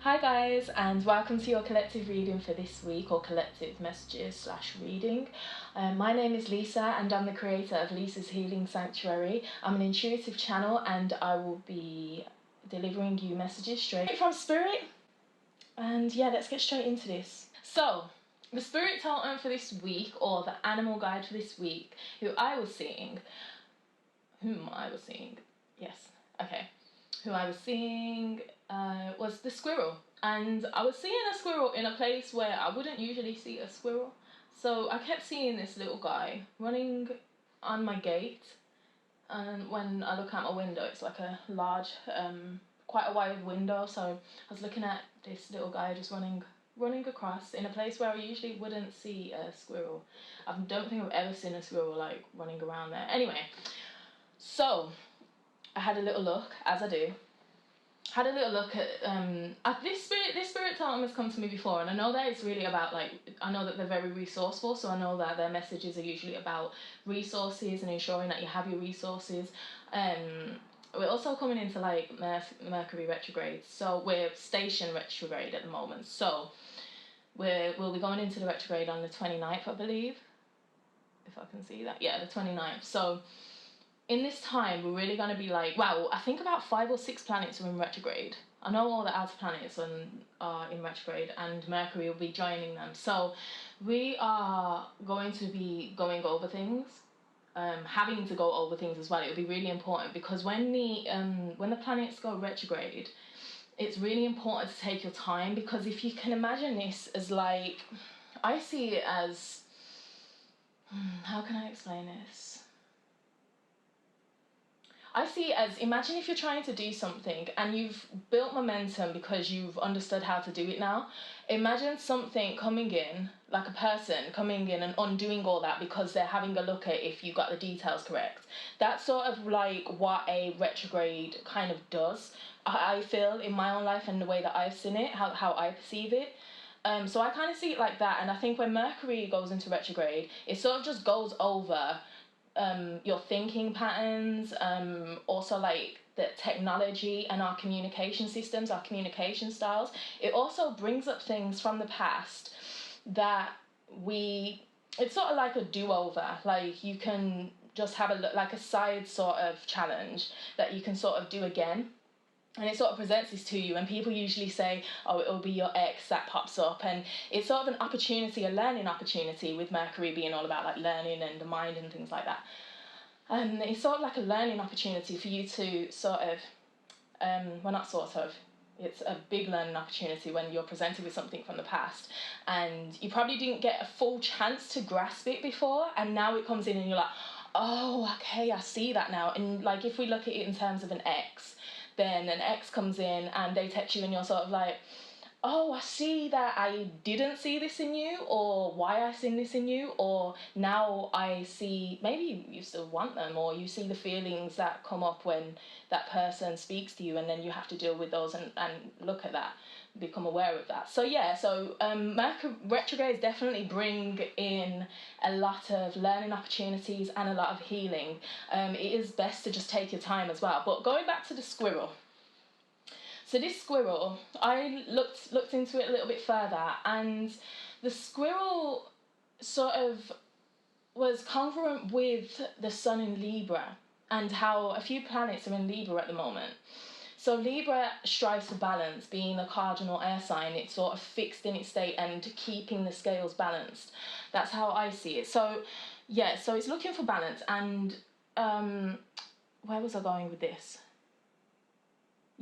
Hi guys, and welcome to your collective reading for this week, or collective messages / reading. My name is Lisa and I'm the creator of Lisa's Healing Sanctuary. I'm an intuitive channel and I will be delivering you messages straight from spirit. And yeah, let's get straight into this. So, the spirit totem for this week, or the animal guide for this week, whom I was seeing, was the squirrel. And I was seeing a squirrel in a place where I wouldn't usually see a squirrel. So I kept seeing this little guy running on my gate. And when I look out my window, it's like a large, quite a wide window. So I was looking at this little guy just running across in a place where I usually wouldn't see a squirrel. I don't think I've ever seen a squirrel like running around there. Anyway, so I had a little look, as I do. Had a little look at this spirit totem has come to me before, and I know that it's really about, like, I know that they're very resourceful, so I know that their messages are usually about resources and ensuring that you have your resources. We're also coming into like Mercury retrograde, so we're station retrograde at the moment, so we'll be going into the retrograde on the 29th, I believe, if I can see that. Yeah, the 29th. So in this time, we're really going to be like, wow, I think about 5 or 6 planets are in retrograde. I know all the outer planets are in retrograde, and Mercury will be joining them. So we are going to be going over things, having to go over things as well. It'll be really important, because when the planets go retrograde, it's really important to take your time, because if you can imagine this as, like, I see it as, how can I explain this? I see it as, imagine if you're trying to do something and you've built momentum because you've understood how to do it now. Imagine something coming in, like a person coming in and undoing all that because they're having a look at if you got the details correct. That's sort of like what a retrograde kind of does, I feel, in my own life and the way that I've seen it, how I perceive it. So I kind of see it like that, and I think when Mercury goes into retrograde, it sort of just goes over your thinking patterns, also like the technology and our communication systems, our communication styles. It also brings up things from the past that it's sort of like a do-over. Like, you can just have like a side sort of challenge that you can sort of do again. And it sort of presents this to you, and people usually say, oh, it'll be your ex that pops up, and it's sort of an opportunity, a learning opportunity, with Mercury being all about like learning and the mind and things like that. And it's sort of like a learning opportunity for you to sort of, it's a big learning opportunity when you're presented with something from the past and you probably didn't get a full chance to grasp it before, and now it comes in and you're like, oh, okay, I see that now. And like, if we look at it in terms of an ex, then an ex comes in and they text you and you're sort of like, oh, I see that I didn't see this in you, or why I seen this in you, or now I see, maybe you still want them, or you see the feelings that come up when that person speaks to you, and then you have to deal with those and look at that, become aware of that. So yeah, Mercury retrogrades definitely bring in a lot of learning opportunities and a lot of healing. It is best to just take your time as well. But going back to the squirrel, so this squirrel, I looked into it a little bit further, and the squirrel sort of was congruent with the sun in Libra, and how a few planets are in Libra at the moment. So Libra strives for balance, being a cardinal air sign. It's sort of fixed in its state and keeping the scales balanced. That's how I see it. So yeah, so it's looking for balance. And where was I going with this?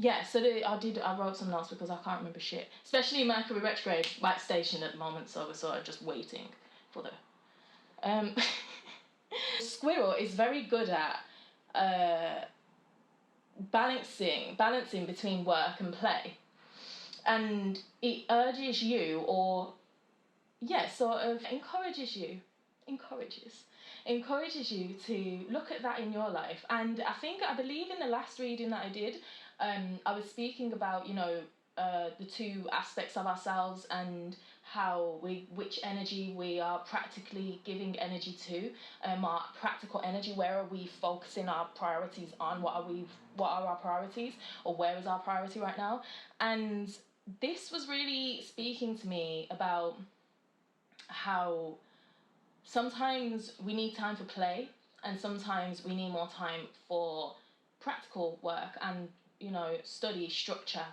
Yeah, so I wrote some notes because I can't remember shit. Especially Mercury retrograde, like station at the moment, so we're sort of just waiting for the... Squirrel is very good at balancing between work and play. And it urges you, or, yeah, sort of encourages you to look at that in your life. And I believe in the last reading that I did, I was speaking about, the two aspects of ourselves and which energy we are practically giving energy to, our practical energy. Where are we focusing our priorities on? What are our priorities, or where is our priority right now? And this was really speaking to me about how sometimes we need time for play, and sometimes we need more time for practical work and, you know, study structure,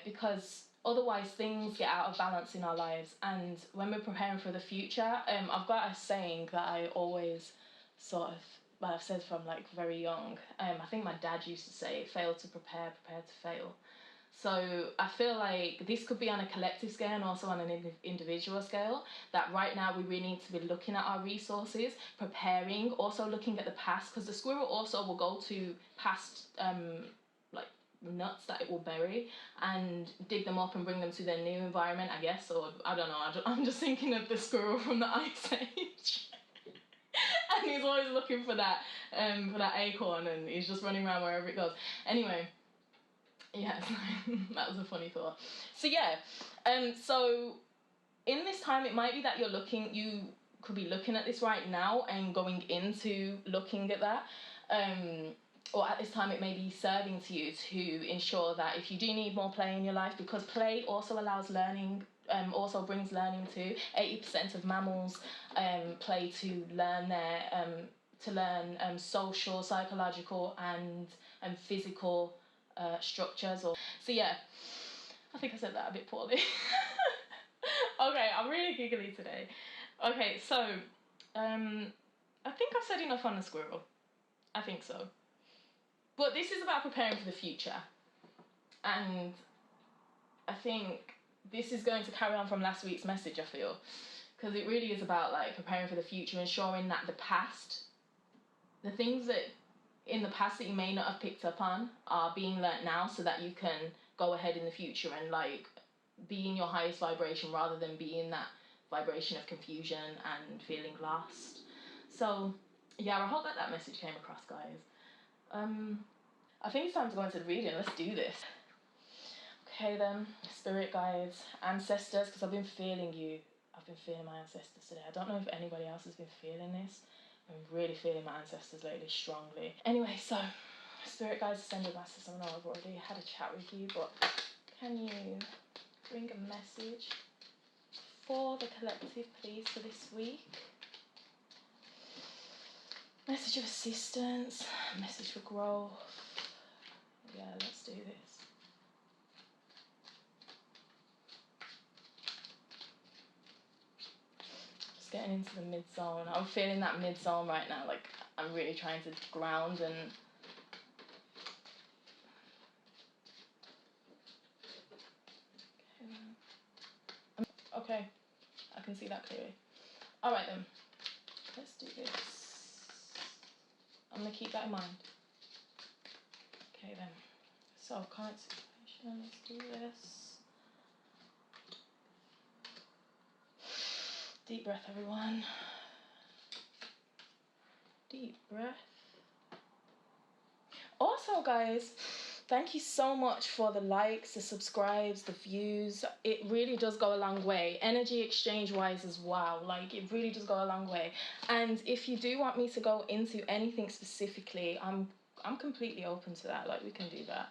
because otherwise things get out of balance in our lives. And when we're preparing for the future, I've got a saying that I always sort of, well, I've said from like very young. I think my dad used to say, fail to prepare, prepare to fail. So I feel like this could be on a collective scale and also on an individual scale, that right now we really need to be looking at our resources, preparing, also looking at the past, because the squirrel also will go to past like nuts that it will bury and dig them up and bring them to their new environment, I guess. Or I don't know, I'm just thinking of the squirrel from the Ice Age. And he's always looking for that acorn, and he's just running around wherever it goes. Anyway, yeah, that was a funny thought. So yeah, so in this time, it might be that you could be looking at this right now and going into looking at that, or at this time it may be serving to you to ensure that if you do need more play in your life, because play also allows learning, also brings learning too. 80% of mammals play to learn social, psychological, and physical structures. So yeah, I think I said that a bit poorly. Okay, I'm really giggly today. Okay, so I think I've said enough on the squirrel. I think so. But this is about preparing for the future, and I think this is going to carry on from last week's message, I feel, because it really is about like preparing for the future, ensuring that the past, the things that in the past that you may not have picked up on, are being learnt now, so that you can go ahead in the future and like be in your highest vibration rather than be in that vibration of confusion and feeling lost. So yeah, I hope that message came across, guys. I think it's time to go into the reading. Let's do this. Okay then, spirit guides, ancestors, because I've been feeling you. I've been feeling my ancestors today. I don't know if anybody else has been feeling this. I'm really feeling my ancestors lately strongly. Anyway, so spirit guides, ascended masters, I know I've already had a chat with you, but can you bring a message for the collective, please, for this week? Message of assistance, message for growth. Yeah, let's do this. Just getting into the mid-zone. I'm feeling that mid-zone right now. Like, I'm really trying to ground and... Okay, I can see that clearly. Alright then, let's do this. I'm going to keep that in mind. Okay then, so current situation, let's do this. Deep breath, everyone. Deep breath. Also, guys, thank you so much for the likes, the subscribes, the views. It really does go a long way. Energy exchange wise as well. Like, it really does go a long way. And if you do want me to go into anything specifically, I'm completely open to that. Like, we can do that.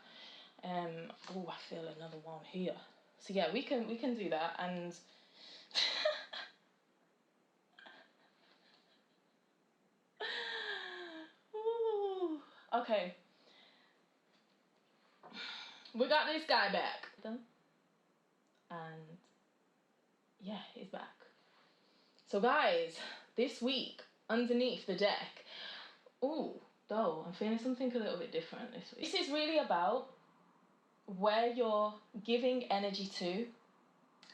Oh, I feel another one here. So yeah, we can do that. And ooh, okay. We got this guy back. And yeah, he's back. So guys, this week, underneath the deck, ooh, though, I'm feeling something a little bit different this week. This is really about where you're giving energy to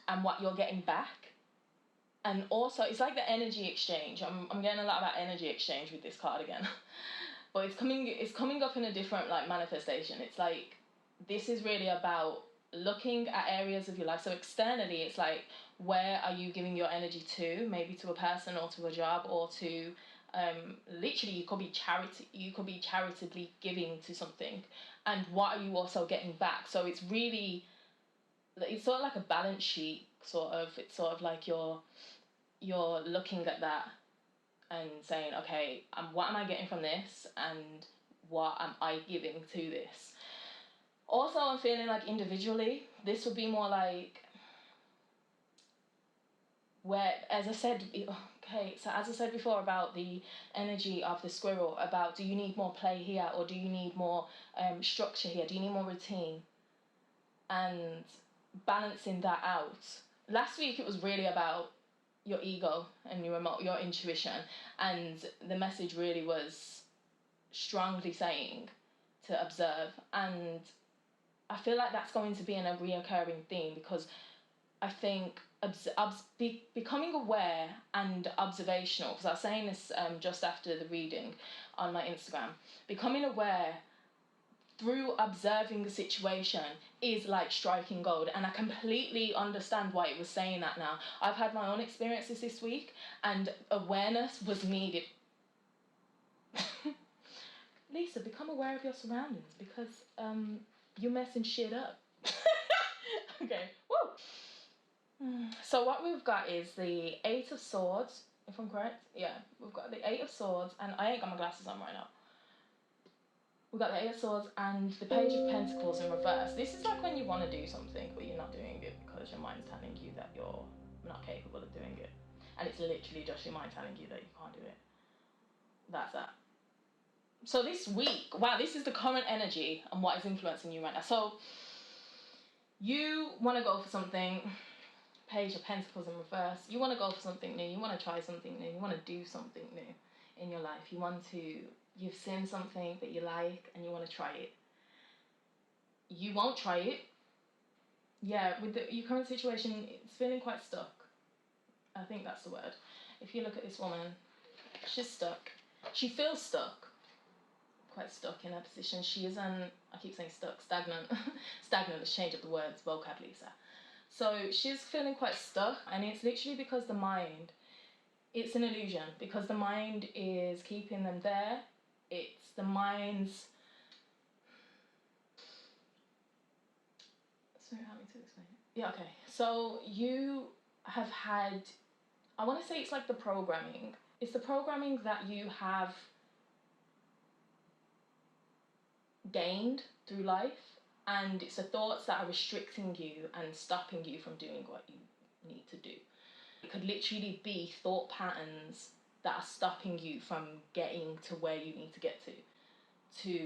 and what you're getting back. And also, it's like the energy exchange. I'm getting a lot about energy exchange with this card again. But it's coming up in a different like manifestation. It's like, this is really about looking at areas of your life. So externally, it's like, where are you giving your energy to? Maybe to a person or to a job, or to literally you could be charitably giving to something. And what are you also getting back? So it's sort of like a balance sheet, sort of. It's sort of like you're looking at that and saying, okay, what am I getting from this, and what am I giving to this? Also, I'm feeling like individually, this would be more like where, as I said, okay, so as I said before about the energy of the squirrel, about do you need more play here or do you need more structure here? Do you need more routine? And balancing that out. Last week it was really about your ego and your intuition, and the message really was strongly saying to observe, and I feel like that's going to be a reoccurring theme, because I think becoming aware and observational, because I was saying this just after the reading on my Instagram, becoming aware through observing the situation is like striking gold, and I completely understand why it was saying that now. I've had my own experiences this week and awareness was needed. Lisa, become aware of your surroundings, because you're messing shit up. Okay, woo! So what we've got is the 8 of Swords, if I'm correct. Yeah, we've got the 8 of Swords, and I ain't got my glasses on right now. We've got the 8 of Swords and the Page of Pentacles in reverse. This is like when you want to do something, but you're not doing it because your mind's telling you that you're not capable of doing it. And it's literally just your mind telling you that you can't do it. That's that. So this week, wow, this is the current energy and what is influencing you right now. So you want to go for something, Page of Pentacles in reverse. You want to go for something new. You want to try something new. You want to do something new in your life. You've seen something that you like and you want to try it. You won't try it. Yeah, with your current situation, it's feeling quite stuck. I think that's the word. If you look at this woman, she's stuck. She feels stuck. Quite stuck in her position. She isn't, I keep saying stuck, stagnant. Stagnant, let's change up the words, vocab, Lisa. So she's feeling quite stuck, and it's literally because the mind, it's an illusion, because the mind is keeping them there. It's the mind's, sorry, how me to explain it? Yeah, okay. So you have had, I want to say it's like the programming. It's the programming that you have gained through life, and it's the thoughts that are restricting you and stopping you from doing what you need to do. It could literally be thought patterns that are stopping you from getting to where you need to get to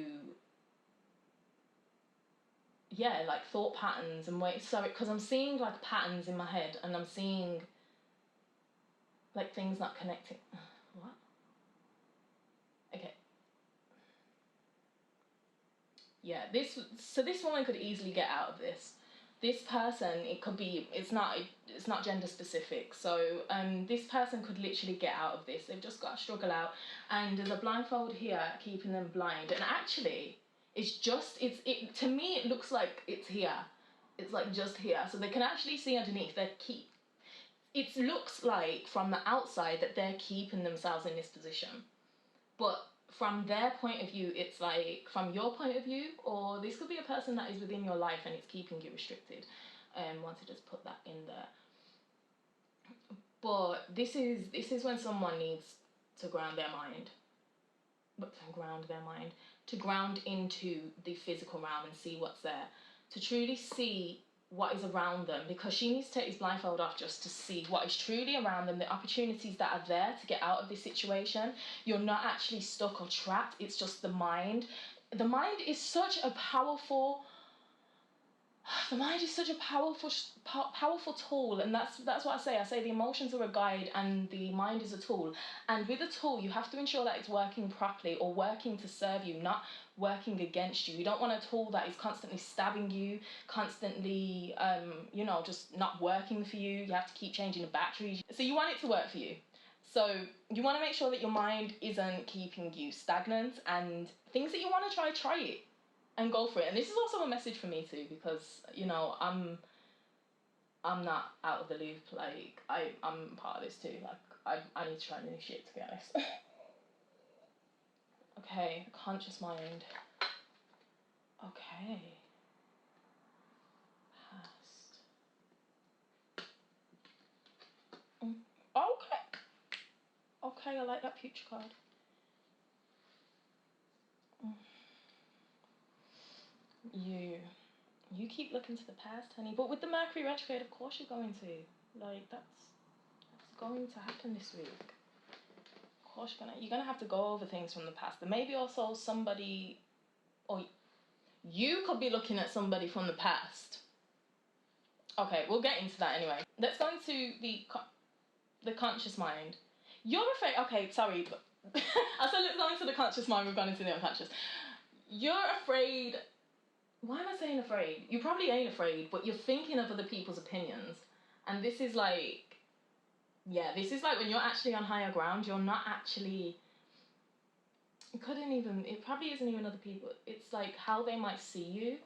yeah, like thought patterns and ways. Sorry, because I'm seeing like patterns in my head, and I'm seeing like things not connecting. What? Okay. Yeah, this woman could easily get out of this. This person, it could be, it's not gender specific. So this person could literally get out of this. They've just got to struggle out, and there's a blindfold here keeping them blind. And actually, to me it looks like it's here. It's like just here, so they can actually see underneath. It looks like from the outside that they're keeping themselves in this position, but from their point of view, it's like from your point of view, or this could be a person that is within your life and it's keeping you restricted. Want to just put that in there. But this is when someone needs to ground their mind, to ground into the physical realm and see what's there, to truly see what is around them, because she needs to take this blindfold off just to see what is truly around them, the opportunities that are there to get out of this situation. You're not actually stuck or trapped, it's just the mind. The mind is such a powerful powerful tool, and that's what I say the emotions are a guide and the mind is a tool. And with a tool, you have to ensure that it's working properly, or working to serve you, not working against you. You don't want a tool that is constantly stabbing you, constantly just not working for you. You have to keep changing the batteries. So you want it to work for you. So you want to make sure that your mind isn't keeping you stagnant, and things that you want to try it and go for it. And this is also a message for me too, because I'm not out of the loop. Like I'm part of this too. Like I need to try new shit, to be honest. Okay, conscious mind. Okay. Past. Okay. Okay, I like that future card. You keep looking to the past, honey. But with the Mercury retrograde, of course you're going to. Like, that's going to happen this week. Of course you're gonna have to go over things from the past. There may be also somebody, or you could be looking at somebody from the past. Okay, we'll get into that anyway. Let's go into the conscious mind. You're afraid. Okay, sorry, but I said let's go into the conscious mind. We've gone into the unconscious. You're afraid. Why am I saying afraid? You probably ain't afraid, but you're thinking of other people's opinions. And this is like, this is like when you're actually on higher ground, you're not actually, it probably isn't even other people. It's like how they might see you,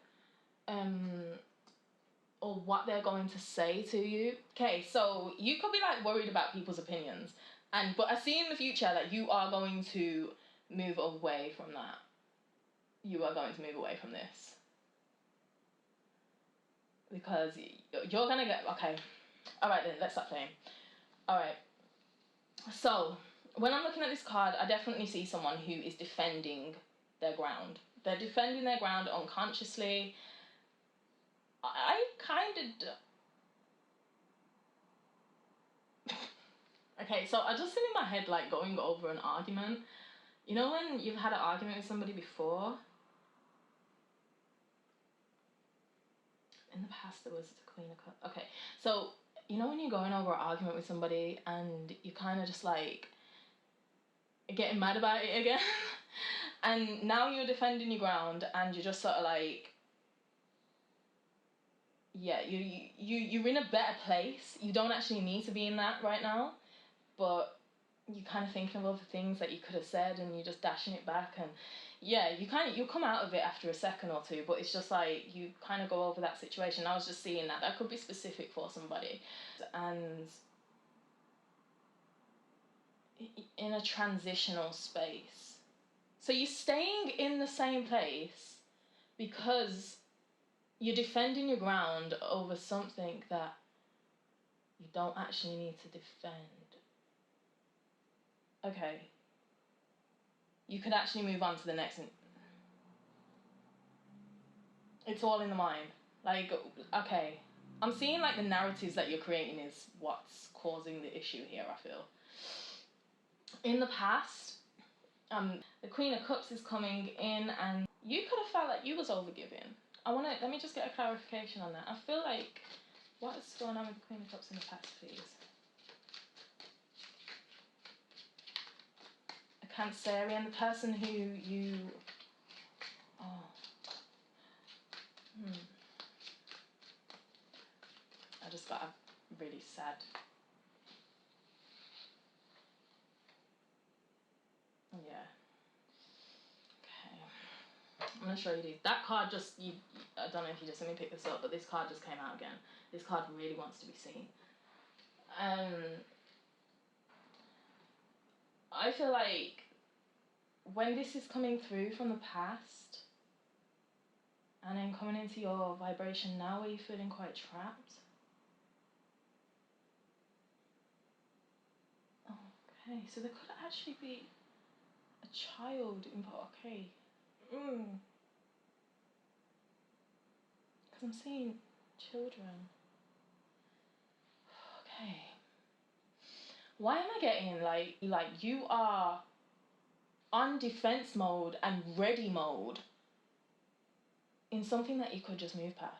or what they're going to say to you. Okay, so you could be like worried about people's opinions. But I see in the future that you are going to move away from that. You are going to move away from this. Because you're gonna get, okay. Alright then, let's stop playing. Alright. So, when I'm looking at this card, I definitely see someone who is defending their ground. They're defending their ground unconsciously. I kind of... Okay, so I just sit in my head like going over an argument. You know when you've had an argument with somebody before? In the past there was the Queen of Cups. Okay, so you know when you're going over an argument with somebody and you kind of just like getting mad about it again? And now you're defending your ground and you're just sort of like, you're in a better place. You don't actually need to be in that right now, but you're kind of thinking of other things that you could have said and you're just dashing it back. And you'll come out of it after a second or two, but it's just like you kind of go over that situation. I was just seeing that could be specific for somebody, and in a transitional space. So you're staying in the same place because you're defending your ground over something that you don't actually need to defend. Okay. You could actually move on to the next. It's all in the mind. Like, okay. I'm seeing like the narratives that you're creating is what's causing the issue here, I feel. In the past, the Queen of Cups is coming in and you could have felt like you was overgiving. Let me just get a clarification on that. I feel like, what is going on with the Queen of Cups in the past, please? A Cancerian, the person who you... I just got a really sad... Yeah. Okay. I'm going to show you these. That card just... I don't know if you just let me pick this up, but this card just came out again. This card really wants to be seen. I feel like when this is coming through from the past and then coming into your vibration now where you're feeling quite trapped. Okay, so there could actually be a child involved. Okay. Because I'm seeing children. Okay. Why am I getting like you are on defense mode and ready mode in something that you could just move past?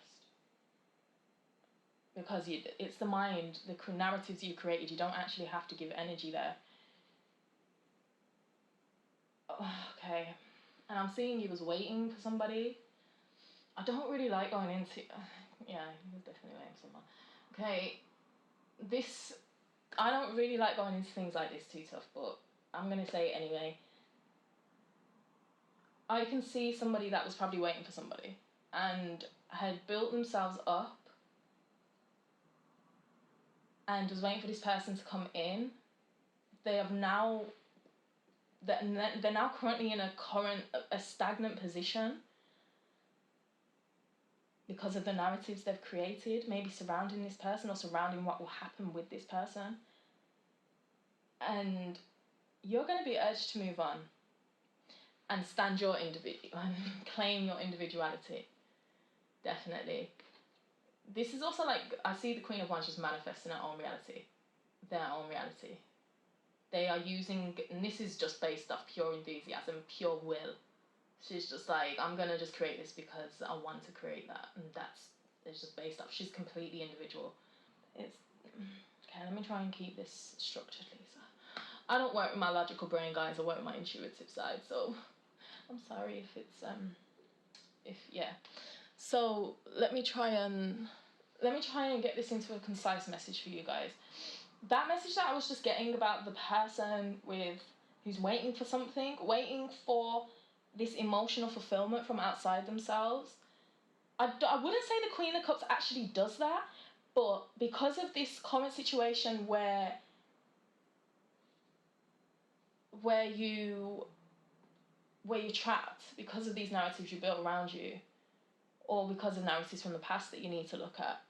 Because it's the mind, the narratives you created. You don't actually have to give energy there. Okay. And I'm seeing you was waiting for somebody. I don't really like going into... yeah, he was definitely waiting for someone. Okay. I don't really like going into things like this too tough, but I'm going to say it anyway. I can see somebody that was probably waiting for somebody and had built themselves up and was waiting for this person to come in. They're now currently in a stagnant position because of the narratives they've created, maybe surrounding this person or surrounding what will happen with this person. And you're going to be urged to move on and stand your and claim your individuality. definitely. This is also like, I see the Queen of Wands just manifesting her own reality. Their own reality. They are using, and this is just based off pure enthusiasm, pure will. She's just like, I'm going to just create this because I want to create that. And it's just based off, she's completely individual. Okay, let me try and keep this structured, Lisa. I don't work with my logical brain, guys. I work with my intuitive side. So I'm sorry if it's, yeah. So let me try and get this into a concise message for you guys. That message that I was just getting about the person who's waiting for something, waiting for this emotional fulfillment from outside themselves. I wouldn't say the Queen of Cups actually does that, but because of this current situation where you're trapped because of these narratives you built around you, or because of narratives from the past that you need to look at,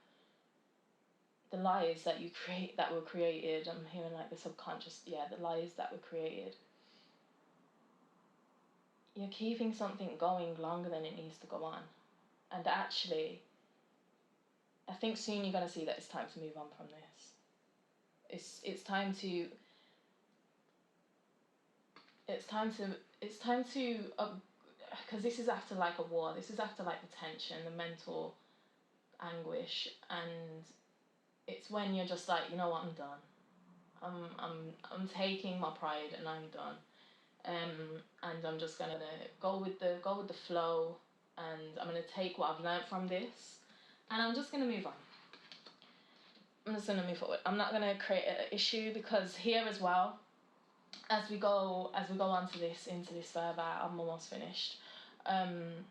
the lies that you create, that were created, I'm hearing like the subconscious, the lies that were created. You're keeping something going longer than it needs to go on. And actually, I think soon you're going to see that it's time to move on from this. It's time to, because this is after like a war, this is after like the tension, the mental anguish, and it's when you're just like, you know what, I'm done. I'm taking my pride and I'm done. And I'm just gonna go with the flow, and I'm gonna take what I've learned from this, and I'm just gonna move on. I'm just gonna move forward. I'm not gonna create an issue, because here as well, as we go on to this, into this further, I'm almost finished. I'm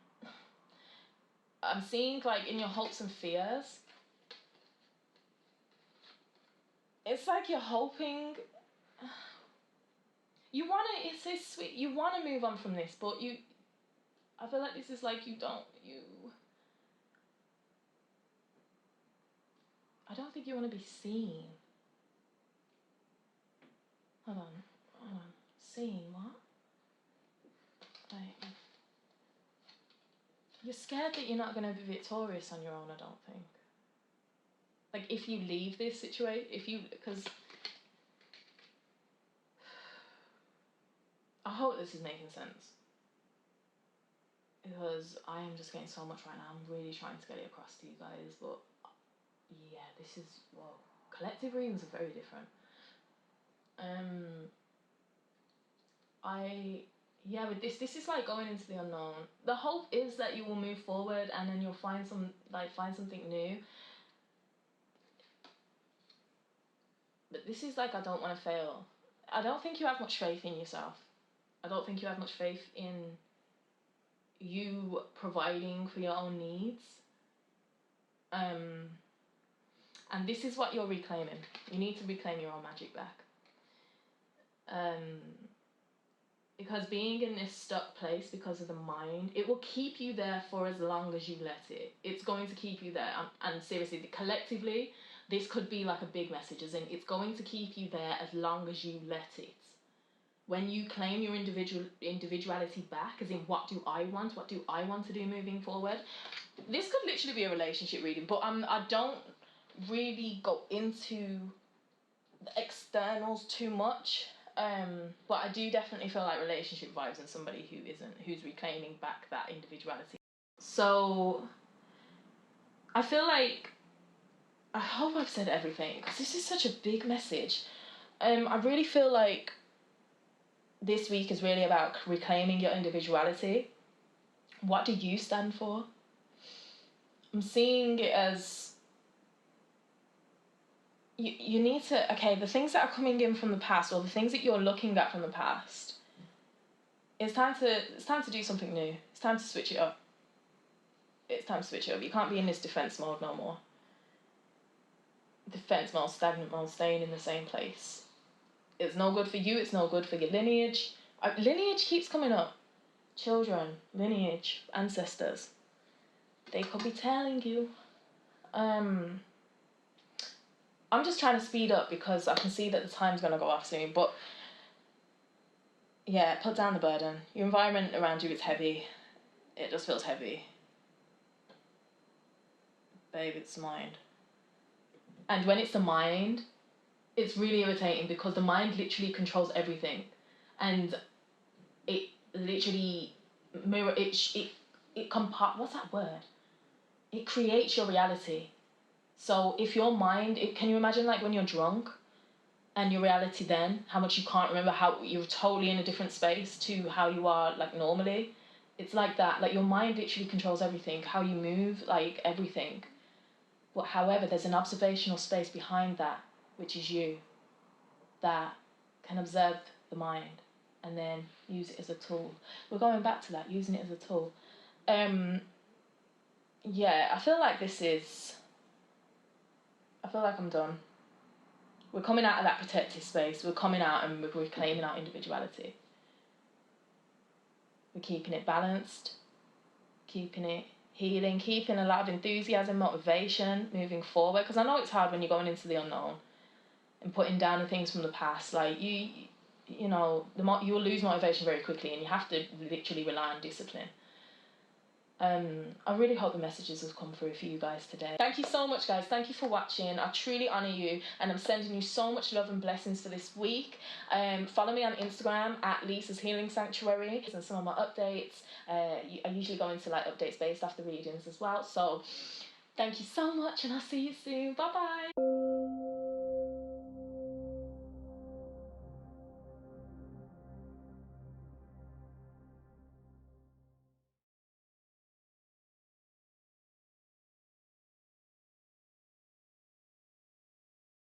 seeing like in your hopes and fears, it's like you're hoping. You wanna, it's so sweet. You wanna move on from this, but I feel like this is like I don't think you want to be seen. Hold on. Seen what? Like, you're scared that you're not going to be victorious on your own, I don't think. Like, if you leave this situation, because I hope this is making sense, because I am just getting so much right now. I'm really trying to get it across to you guys, but yeah, this is, well, collective readings are very different. With this is like going into the unknown. The hope is that you will move forward, and then you'll find something new. But this is like, I don't want to fail. I don't think you have much faith in yourself. I don't think you have much faith in you providing for your own needs. And this is what you're reclaiming. You need to reclaim your own magic back. Because being in this stuck place because of the mind, it will keep you there for as long as you let it. It's going to keep you there. And seriously, collectively, this could be like a big message, as in it's going to keep you there as long as you let it. When you claim your individuality back, as in, what do I want? What do I want to do moving forward? This could literally be a relationship reading, but I don't really go into the externals too much. But I do definitely feel like relationship vibes and somebody who's reclaiming back that individuality. So I feel like, I hope I've said everything, because this is such a big message. I really feel like this week is really about reclaiming your individuality. What do you stand for? I'm seeing it as you need to, okay, the things that are coming in from the past, or the things that you're looking at from the past, it's time to do something new. It's time to switch it up. You can't be in this defense mode no more. Defense mode, stagnant mode, staying in the same place. It's no good for you, it's no good for your lineage. Lineage keeps coming up. Children, lineage, ancestors. They could be telling you. I'm just trying to speed up because I can see that the time's going to go off soon. But yeah, put down the burden. Your environment around you is heavy. It just feels heavy. babe, it's the mind. And when it's the mind, it's really irritating because the mind literally controls everything, and it literally what's that word? It creates your reality. So if your mind, can you imagine like when you're drunk and your reality then, how much you can't remember, how you're totally in a different space to how you are like normally? It's like that. Like your mind literally controls everything, how you move, like everything. But however, there's an observational space behind that, which is you, that can observe the mind and then use it as a tool. We're going back to that, using it as a tool. Yeah, I feel like I'm done. We're coming out of that protective space. We're coming out and we're reclaiming our individuality. We're keeping it balanced, keeping it healing, keeping a lot of enthusiasm, motivation, moving forward. Because I know it's hard when you're going into the unknown and putting down the things from the past. Like you know, you'll lose motivation very quickly, and you have to literally rely on discipline. I really hope the messages have come through for you guys today. Thank you so much, guys. Thank you for watching. I truly honour you, and I'm sending you so much love and blessings for this week. Follow me on Instagram at Lisa's Healing Sanctuary and some of my updates. I usually go into like updates based off the readings as well. So thank you so much, and I'll see you soon. Bye bye.